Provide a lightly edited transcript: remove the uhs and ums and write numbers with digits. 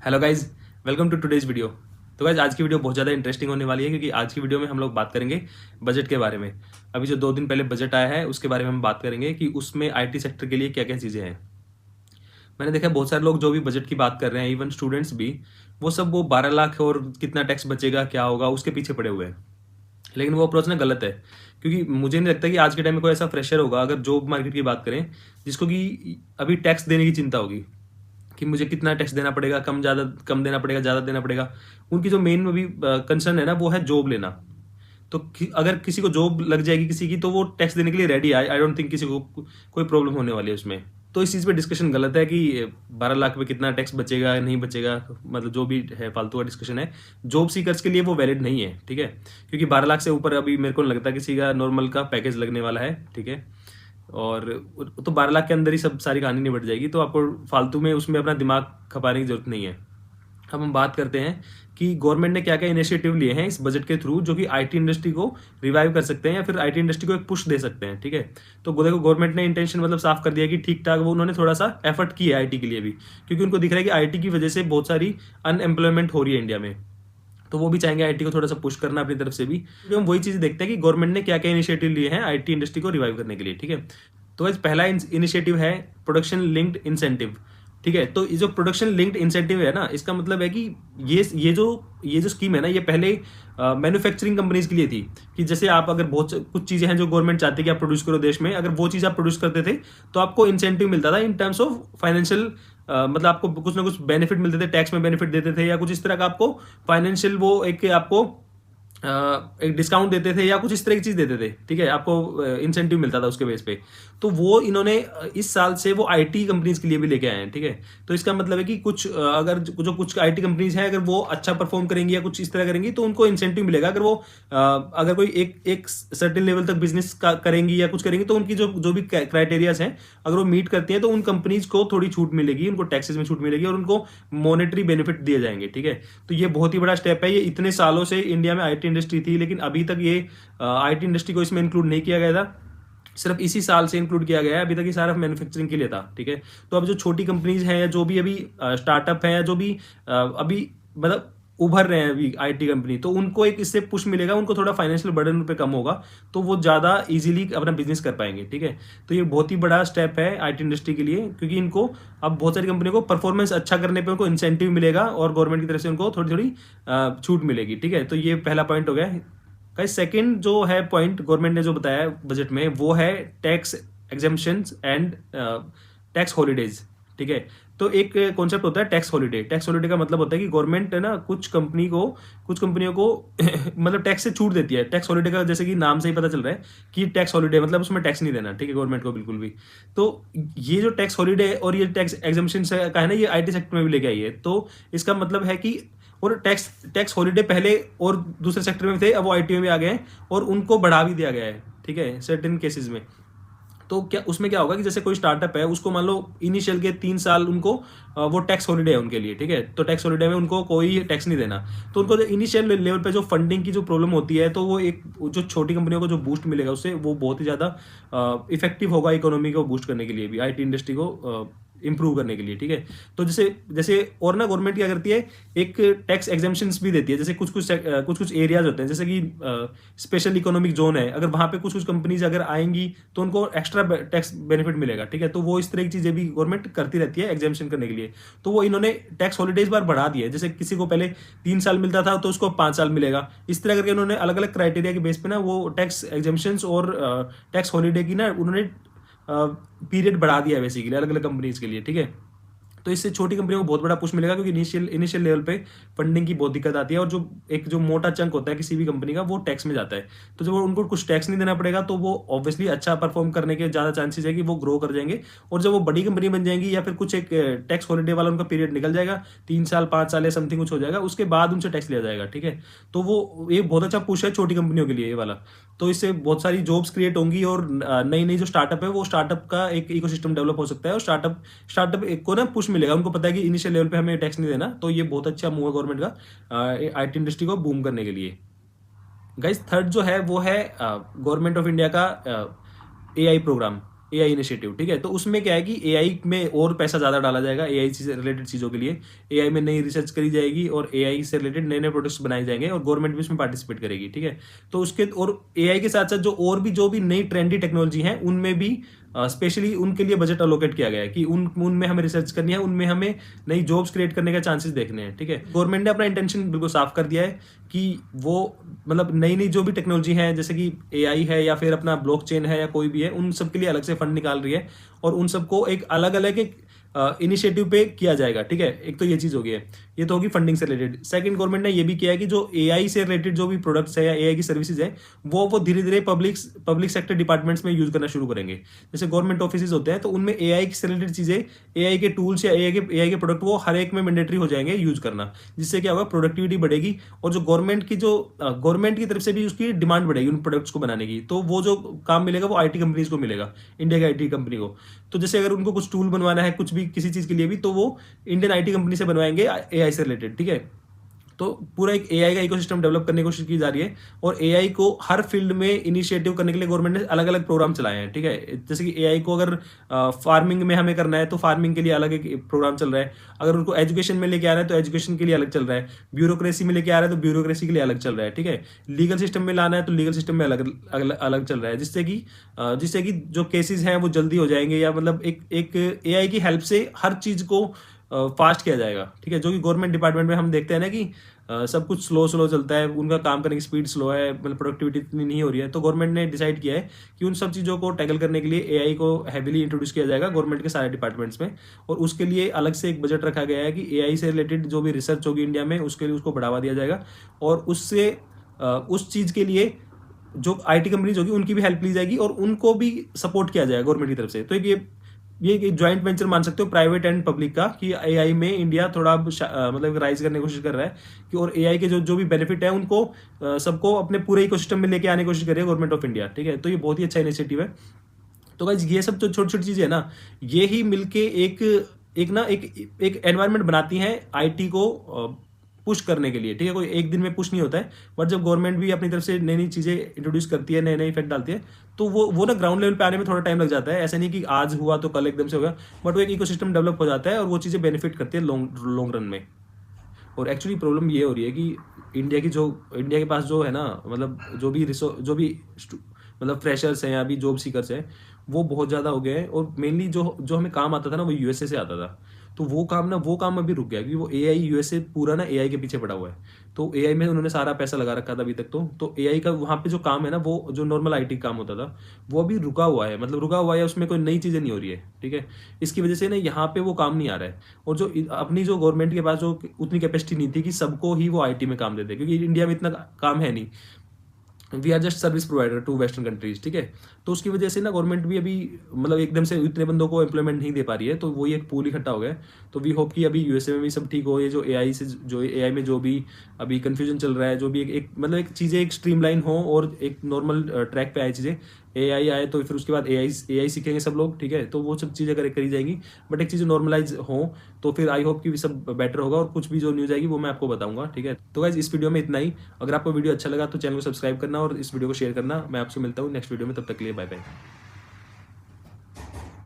Hello guys, welcome to today's video. तो guys आज की वीडियो बहुत ज़्यादा इंटरेस्टिंग होने वाली है क्योंकि आज की वीडियो में हम लोग बात करेंगे बजट के बारे में। अभी जो 2 दिन पहले बजट आया है उसके बारे में हम बात करेंगे कि उसमें आईटी सेक्टर के लिए क्या क्या चीज़ें हैं। मैंने देखा बहुत सारे लोग जो भी बजट की बात कर रहे हैं, इवन स्टूडेंट्स भी, वो 12 लाख और कितना टैक्स बचेगा, क्या होगा, उसके पीछे पड़े हुए हैं। लेकिन वो अप्रोच ना गलत है, क्योंकि मुझे नहीं लगता कि आज के टाइम में कोई ऐसा फ्रेशर होगा, अगर जॉब मार्केट की बात करें, जिसको कि अभी टैक्स देने की चिंता होगी कि मुझे कितना टैक्स देना पड़ेगा, कम देना पड़ेगा, ज़्यादा देना पड़ेगा। उनकी जो मेन अभी कंसर्न है ना, वो है जॉब लेना। तो अगर किसी को जॉब लग जाएगी किसी की, तो वो टैक्स देने के लिए रेडी है। आई डोंट थिंक किसी को कोई प्रॉब्लम होने वाली है उसमें। तो इस चीज़ पे डिस्कशन गलत है कि 12 लाख में कितना टैक्स बचेगा या नहीं बचेगा, मतलब जो भी है फालतू का डिस्कशन है। जॉब सीकर्स के लिए वो वैलिड नहीं है, ठीक है, क्योंकि 12 लाख से ऊपर अभी मेरे को नहीं लगता किसी का नॉर्मल का पैकेज लगने वाला है, ठीक है। और तो 12 लाख के अंदर ही सब सारी कहानी निबट जाएगी, तो आपको फालतू में उसमें अपना दिमाग खपाने की जरूरत नहीं है। अब हम बात करते हैं कि गवर्नमेंट ने क्या क्या इनिशिएटिव लिए हैं इस बजट के थ्रू, जो कि आईटी इंडस्ट्री को रिवाइव कर सकते हैं या फिर आईटी इंडस्ट्री को एक पुश दे सकते हैं, ठीक है। तो देखो, गवर्नमेंट ने इंटेंशन मतलब साफ कर दिया कि ठीक ठाक वो उन्होंने थोड़ा सा एफर्ट किया है आईटी के लिए भी, क्योंकि उनको दिख रहा है कि आईटी की वजह से बहुत सारी अनएम्प्लॉयमेंट हो रही है इंडिया में। तो वो भी चाहेंगे आईटी को थोड़ा सा पुश करना अपनी तरफ से भी। तो हम वही चीज़ देखते हैं कि गवर्नमेंट ने क्या क्या इनिशिएटिव लिए हैं आईटी इंडस्ट्री को रिवाइव करने के लिए, ठीक है। तो गाइस पहला इनिशिएटिव है प्रोडक्शन लिंक्ड इंसेंटिव, ठीक है। तो ये जो प्रोडक्शन लिंक्ड इंसेंटिव है ना, इसका मतलब है कि ये जो स्कीम है ना, ये पहले मैन्युफैक्चरिंग कंपनीज के लिए थी, कि जैसे आप अगर बहुत कुछ चीज़ें हैं जो गवर्नमेंट चाहती है कि आप प्रोड्यूस करो देश में, अगर वो चीज़ आप प्रोड्यूस करते थे तो आपको इंसेंटिव मिलता था इन टर्म्स ऑफ फाइनेंशियल, मतलब आपको कुछ ना कुछ बेनिफिट मिलते थे, टैक्स में बेनिफिट देते थे या कुछ इस तरह का आपको फाइनेंशियल वो एक आपको एक डिस्काउंट देते थे या कुछ इस तरह की चीज़ देते थे, ठीक है, आपको इंसेंटिव मिलता था उसके बेस पे। तो वो इन्होंने इस साल से वो आईटी कंपनीज के लिए भी लेके आए हैं, ठीक है। तो इसका मतलब है कि अगर जो कुछ आईटी कंपनीज हैं, अगर वो अच्छा परफॉर्म करेंगी या कुछ इस तरह करेंगी, तो उनको इंसेंटिव मिलेगा। अगर कोई एक सर्टेन लेवल तक बिजनेस करेंगी या कुछ करेंगी, तो उनकी जो भी क्राइटेरियाज हैं, अगर वो मीट करती हैं, तो उन कंपनीज को थोड़ी छूट मिलेगी, उनको टैक्सेस में छूट मिलेगी और उनको मॉनेटरी बेनिफिट दिए जाएंगे, ठीक है। तो ये बहुत ही बड़ा स्टेप है। ये इतने सालों से इंडिया में आईटी इंडस्ट्री थी, लेकिन अभी तक ये आईटी इंडस्ट्री को इसमें इंक्लूड नहीं किया गया था, सिर्फ इसी साल से इंक्लूड किया गया है। अभी तक ये सारा मैन्युफैक्चरिंग के लिए था, ठीक है। तो अब जो छोटी कंपनीज हैं या जो भी अभी स्टार्टअप है या जो भी अभी मतलब उभर रहे हैं अभी आईटी कंपनी, तो उनको एक इससे पुश मिलेगा, उनको थोड़ा फाइनेंशियल बर्डन पे कम होगा, तो वो ज़्यादा इजीली अपना बिजनेस कर पाएंगे, ठीक है। तो ये बहुत ही बड़ा स्टेप है आईटी इंडस्ट्री के लिए, क्योंकि इनको अब बहुत सारी कंपनियों को परफॉर्मेंस अच्छा करने पे उनको इंसेंटिव मिलेगा और गवर्नमेंट की तरफ से उनको थोड़ी थोड़ी छूट मिलेगी, ठीक है। तो ये पहला पॉइंट हो गया। गाइस सेकंड जो है पॉइंट गवर्नमेंट ने जो बताया बजट में, वो है tax exemptions and tax holidays, ठीक है। तो एक कॉन्सेप्ट होता है टैक्स हॉलीडे। टैक्स हॉलीडे का मतलब होता है कि गवर्नमेंट है ना कुछ कंपनियों को मतलब टैक्स से छूट देती है। टैक्स हॉलीडे का जैसे कि नाम से ही पता चल रहा है कि टैक्स हॉलीडे मतलब उसमें टैक्स नहीं देना, ठीक है, गवर्नमेंट को बिल्कुल भी। तो ये जो टैक्स हॉलीडे और ये टैक्स एग्जेम्पशन का है ना, ये आईटी सेक्टर में भी लेके आई है। तो इसका मतलब है कि और टैक्स हॉलीडे पहले और दूसरे सेक्टर में थे, अब वो आईटी में भी आ गए हैं और उनको बढ़ा भी दिया गया है, ठीक है, सर्टेन केसेस में। तो क्या उसमें क्या होगा कि जैसे कोई स्टार्टअप है, उसको मान लो इनिशियल के 3 साल उनको वो टैक्स हॉलीडे है उनके लिए, ठीक है। तो टैक्स हॉलीडे में उनको कोई टैक्स नहीं देना। तो उनको इनिशियल लेवल पे जो फंडिंग की जो प्रॉब्लम होती है, तो वो एक जो छोटी कंपनियों को जो बूस्ट मिलेगा उससे, वो बहुत ही ज़्यादा इफेक्टिव होगा इकोनॉमी को बूस्ट करने के लिए भी, आईटी इंडस्ट्री को इंप्रूव करने के लिए, ठीक है। तो जैसे जैसे और ना गवर्नमेंट क्या करती है, एक टैक्स एग्जेम्पशंस भी देती है। जैसे कुछ एरियाज होते हैं, जैसे कि स्पेशल इकोनॉमिक जोन है, अगर वहां पे कुछ कंपनीज अगर आएंगी तो उनको एक्स्ट्रा टैक्स बेनिफिट मिलेगा, ठीक है। तो वो इस तरह की चीजें भी गवर्नमेंट करती रहती है एग्जेम्पशन करने के लिए। तो वो इन्होंने टैक्स हॉलीडेज बार बढ़ा दिया है। जैसे किसी को पहले 3 साल मिलता था, तो उसको 5 साल मिलेगा। इस तरह करके उन्होंने अलग अलग क्राइटेरिया के बेस पे ना वो टैक्स एग्जेम्पशंस और टैक्स हॉलीडे की ना उन्होंने पीरियड बढ़ा दिया है बेसिकली अलग अलग कंपनीज के लिए, ठीक है। तो इससे छोटी कंपनियों को बहुत बड़ा पुश मिलेगा, क्योंकि इनिशियल लेवल पे फंडिंग की बहुत दिक्कत आती है, और जो मोटा चंक होता है किसी भी कंपनी का, वो टैक्स में जाता है। तो जब उनको कुछ टैक्स नहीं देना पड़ेगा, तो वो ऑब्वियसली अच्छा परफॉर्म करने के ज़्यादा चांसेस है कि वो ग्रो कर जाएंगे। और जब वो बड़ी कंपनी बन जाएंगी या फिर कुछ एक टैक्स हॉलीडे वाला उनका पीरियड निकल जाएगा, 3 साल 5 साल या समथिंग कुछ हो जाएगा, उसके बाद उनसे टैक्स लिया जाएगा, ठीक है। तो वो एक बहुत अच्छा पुश है छोटी कंपनियों के लिए ये वाला। तो इससे बहुत सारी जॉब्स क्रिएट होंगी और नई नई जो स्टार्टअप है, वो स्टार्टअप का एक इकोसिस्टम डेवलप हो सकता है, और स्टार्टअप को ना पुश मिलेगा। उनको पता है कि इनिशियल लेवल पे हमें टैक्स नहीं देना, तो ये बहुत अच्छा मूव है गवर्नमेंट का आईटी इंडस्ट्री को बूम करने के लिए। गाइस थर्ड जो है वो है गवर्नमेंट ऑफ इंडिया का एआई प्रोग्राम, एआई इनिशिएटिव, ठीक है। तो उसमें क्या है कि एआई में और पैसा ज़्यादा डाला जाएगा एआई से रिलेटेड चीज़ों के लिए। एआई में नई रिसर्च करी जाएगी और एआई से रिलेटेड नए-नए प्रोडक्ट्स बनाए जाएंगे और गवर्नमेंट भी उसमें पार्टिसिपेट करेगी, ठीक है। तो उसके और एआई के साथ-साथ जो भी नई ट्रेंडी टेक्नोलॉजी हैं, उनमें भी स्पेशली उनके लिए बजट एलोकेट किया गया है कि उनमें हमें रिसर्च करनी है, उनमें हमें नई जॉब्स क्रिएट करने का चांसेस देखने हैं, ठीक है। गवर्नमेंट ने अपना इंटेंशन बिल्कुल साफ कर दिया है कि वो मतलब नई-नई जो भी टेक्नोलॉजी है, जैसे कि एआई है या फिर अपना ब्लॉकचेन है या कोई भी है, उन सब के लिए अलग से फंड निकाल रही है और उन सबको एक अलग-अलग एक इनिशिएटिव पे किया जाएगा, ठीक है। एक तो ये चीज़ हो गई है, ये तो होगी फंडिंग से रिलेटेड। सेकंड, गवर्नमेंट ने ये भी किया है कि जो एआई से रिलेटेड जो भी प्रोडक्ट्स है या एआई की सर्विसेज है, वो धीरे-धीरे पब्लिक सेक्टर डिपार्टमेंट्स में यूज़ करना शुरू करेंगे। जैसे गवर्नमेंट ऑफिसेज होते हैं, तो उनमें एआई से रिलेटेड चीज़ें, एआई के टूल्स या एआई के प्रोडक्ट वो हर एक में मैंडेटरी हो जाएंगे यूज़ करना, जिससे क्या होगा, प्रोडक्टिविटी बढ़ेगी और जो गवर्नमेंट की तरफ से भी उसकी डिमांड बढ़ेगी उन प्रोडक्ट्स को बनाने की। तो वो जो काम मिलेगा वो आईटी कंपनीज को मिलेगा, इंडिया की आईटी कंपनी को। तो जैसे अगर उनको कुछ टूल बनवाना है, कुछ भी किसी चीज़ के लिए भी, तो वो इंडियन आईटी कंपनी से बनवाएंगे एआई से रिलेटेड, ठीक है। तो पूरा एक एआई का इकोसिस्टम डेवलप करने की कोशिश की जा रही है और एआई को हर फील्ड में इनिशिएटिव करने के लिए गवर्नमेंट ने अलग अलग प्रोग्राम चलाए हैं, ठीक है। जैसे कि एआई को अगर फार्मिंग में हमें करना है तो फार्मिंग के लिए अलग एक प्रोग्राम चल रहा है। अगर उनको एजुकेशन में लेके आ रहा है तो एजुकेशन के लिए अलग चल रहा है। ब्यूरोक्रेसी में लेके आ रहा है तो ब्यूरोक्रेसी के लिए अलग चल रहा है, ठीक है। लीगल सिस्टम में लाना है तो लीगल सिस्टम में अलग चल रहा है, जिससे कि जो केसेस हैं वो जल्दी हो जाएंगे, या मतलब एक एआई की हेल्प से हर चीज़ को फास्ट किया जाएगा, ठीक है। जो कि गवर्नमेंट डिपार्टमेंट में हम देखते हैं ना कि सब कुछ स्लो चलता है, उनका काम करने की स्पीड स्लो है, मतलब प्रोडक्टिविटी इतनी नहीं हो रही है। तो गवर्नमेंट ने डिसाइड किया है कि उन सब चीज़ों को टैकल करने के लिए एआई को हैविली इंट्रोड्यूस किया जाएगा गवर्नमेंट के सारे डिपार्टमेंट्स में, और उसके लिए अलग से एक बजट रखा गया है कि एआई से रिलेटेड जो भी रिसर्च होगी इंडिया में, उसके लिए उसको बढ़ावा दिया जाएगा और उससे उस चीज़ के लिए जो आईटी कंपनीज होगी उनकी भी हेल्प ली जाएगी और उनको भी सपोर्ट किया जाएगा गवर्नमेंट की तरफ से। तो ये एक जॉइंट वेंचर मान सकते हो प्राइवेट एंड पब्लिक का, कि एआई में इंडिया थोड़ा मतलब राइज करने की कोशिश कर रहा है कि, और एआई के जो भी बेनिफिट है उनको सबको अपने पूरे इकोसिस्टम में लेके आने की कोशिश कर रही है गवर्नमेंट ऑफ इंडिया, ठीक है। तो ये बहुत ही अच्छा इनिशिएटिव है। तो गाइस ये सब जो छोटी छोटी चीजें है ना, ये ही मिलके एक एनवायरनमेंट बनाती हैं आईटी को पुश करने के लिए, ठीक है। कोई एक दिन में पुश नहीं होता है, बट जब गवर्नमेंट भी अपनी तरफ से नई नई चीज़ें इंट्रोड्यूस करती है, नए नए इफेक्ट डालती है, तो वो ना ग्राउंड लेवल पे आने में थोड़ा टाइम लग जाता है। ऐसा नहीं कि आज हुआ तो कल एकदम से हो गया, बट वो एक इकोसिस्टम डेवलप हो जाता है और वो चीज़ें बेनिफिट करती है लॉन्ग रन में। और एक्चुअली प्रॉब्लम ये हो रही है कि इंडिया के पास जो है ना, मतलब मतलब फ्रेशर्स हैं या अभी जॉब सीकर्स हैं, वो बहुत ज़्यादा हो गए हैं। और मेनली जो हमें काम आता था ना, वो यूएसए से आता था। तो वो काम अभी रुक गया, क्योंकि वो एआई यूएसए पूरा ना एआई के पीछे पड़ा हुआ है। तो एआई में उन्होंने सारा पैसा लगा रखा था अभी तक। तो एआई का वहाँ पे जो काम है ना, वो जो नॉर्मल आईटी काम होता था, वो अभी रुका हुआ है, मतलब रुका हुआ है, उसमें कोई नई चीज़ें नहीं हो रही है, ठीक है। इसकी वजह से ना यहाँ पे वो काम नहीं आ रहा है। और जो अपनी जो गवर्नमेंट के पास जो उतनी कैपेसिटी नहीं थी कि सबको ही वो आईटी में काम देते, क्योंकि इंडिया में इतना काम है नहीं। We are just service provider to western countries, ठीक है। तो उसकी वजह से ना गवर्नमेंट भी अभी मतलब एकदम से इतने बंदों को एम्प्लॉयमेंट नहीं दे पा रही है, तो वही एक पूल इकट्ठा हो गया है। तो वी होप कि अभी यूएसए में भी सब ठीक हो। ये जो एआई में जो भी अभी कंफ्यूजन चल रहा है, जो भी मतलब एक चीज़ें एक स्ट्रीमलाइन हो और एक नॉर्मल ट्रैक पे आए चीज़ें, एआई आए तो फिर उसके बाद एआई सीखेंगे सब लोग, ठीक है। तो वो सब चीज़ें करी जाएंगी, बट एक चीज़ नॉर्मलाइज हो, तो फिर आई होप कि भी सब बेटर होगा। और कुछ भी जो न्यूज़ आएगी वो मैं आपको बताऊंगा, ठीक है। तो गाइस इस वीडियो में इतना ही। अगर आपको वीडियो अच्छा लगा तो चैनल को सब्सक्राइब करना और इस वीडियो को शेयर करना। मैं आपसे मिलता हूँ नेक्स्ट वीडियो में, तब तक के लिए बाय बाय।